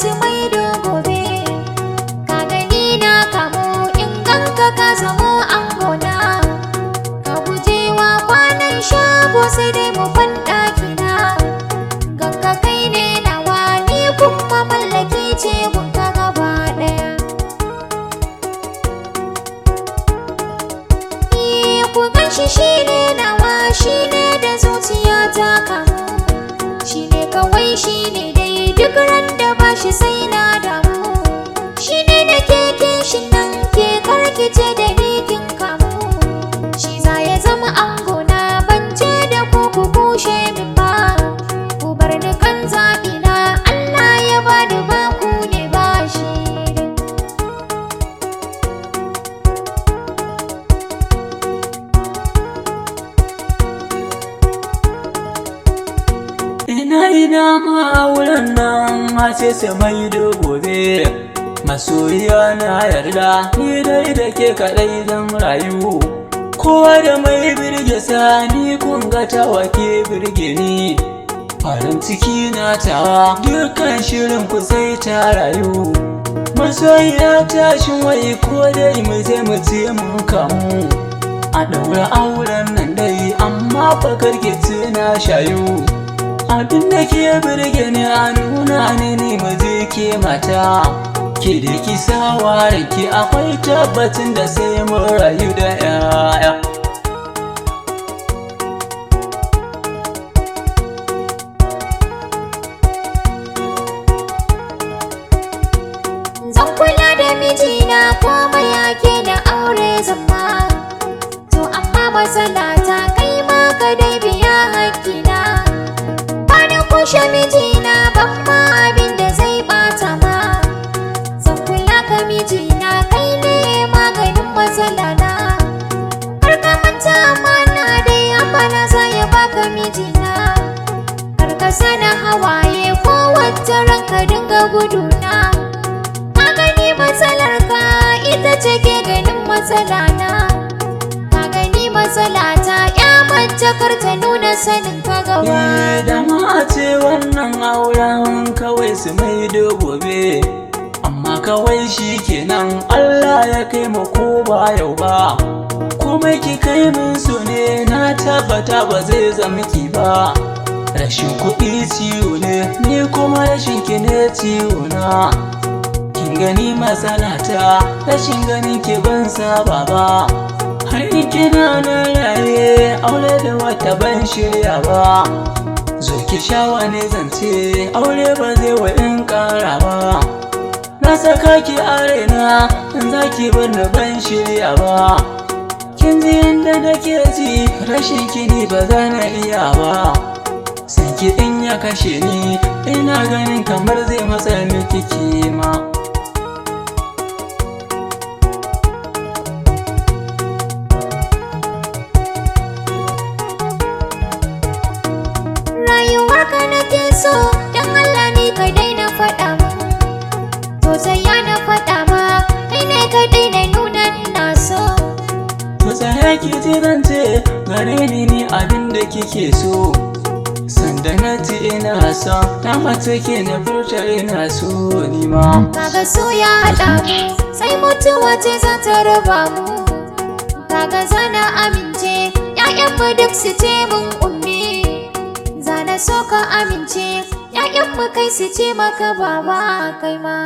su maido gobe. Ka gani na kamo in ganka ka zamo angona. Ka gujewa kwanan shago sai dai mu ban ɗakina. Ganka kai ne nawa ni kuma mallaki ce gunka gaba ɗaya. Ku ganshi shine nawa shine da zuciya ta kamu. Shine kawai shine dai duk ran da bashi sai na damu. Shine da ke kishin nan ke karkice da ni kin kamu. Shi za ya zama angona ban ce da ku kushe min ba. Ku bar ni kan zaɓi na Allah ya bani ba ku ne ba shi. Ina ma auren nan sai su maido gobe. Masoyiya na yarda ni dai da ke kaɗai zan rayu. Kowa da mai birge sani kun ga tawa ke birge ni. Farin ciki na tawa dukkan shirin ku sai ta rayu. Masoyiya tashin wai ko dai mu je mu ce mun kamu. A ɗaura auren nan dai amma fa karkice na shayu. Abin da ke birge ni a nuna ni maje ke mata. Ke da ki sawa ranki akwai tabbacin da sai mun rayu da yaya. Zan kula da mijina komai yake da aure zama. To amma matsala ta kai ma ka dai biya hakkina. Kushe mijina ban ma abin da zai bata ma. Zan kula ka mijina kai ne maganin matsala na. Kar ka manta amana dai amana za ya baka mijina. Kar ka sana hawaye ko wata ranka dinga guduna. Ka gani matsalar ka ita ce ke ganin matsala na. Ka gani matsala ta ya mace kar ta nuna sanin ka gaba. Da ma ce wannan auren kawai su maido gobe. Amma kawai shi kenan Allah ya kai mu ko ba yau ba. Komai ki kai min su ne na tabbata ba zai zama ki ba. Rashin kuɗi ciwo ne ni kuma rashin ki ne ciwo na. Kin gani matsalata rashin ganin ki ban saba ba. Har kina na raye aure da wata ban shirya ba. Zo ki sha wani zance aure ba zai wa in ƙara ba. Na saka ki a raina in za ki bar ni ban shirya ba. Kin ji yadda nake ji rashin ki ni ba za na iya ba. San ki in ya kashe ni ina ganin kamar zai matsa miki kima. Rayuwarka nake so don Allah ni ka daina faɗa ma. To sai ya na faɗa ma kai ne ka daina nuna ina so. To tsaya ki ji zance gare ni abin da kike so. Sanda na ce ina so na mace ke na furta ina so ni ma. Kaga so ya haɗa mu sai mutuwa ce za ta raba mu. Kaga zana amince 'ya'yanmu duk su ce mun ummi. Zana so ka amince 'ya'yanmu kai su ce maka baba kai ma.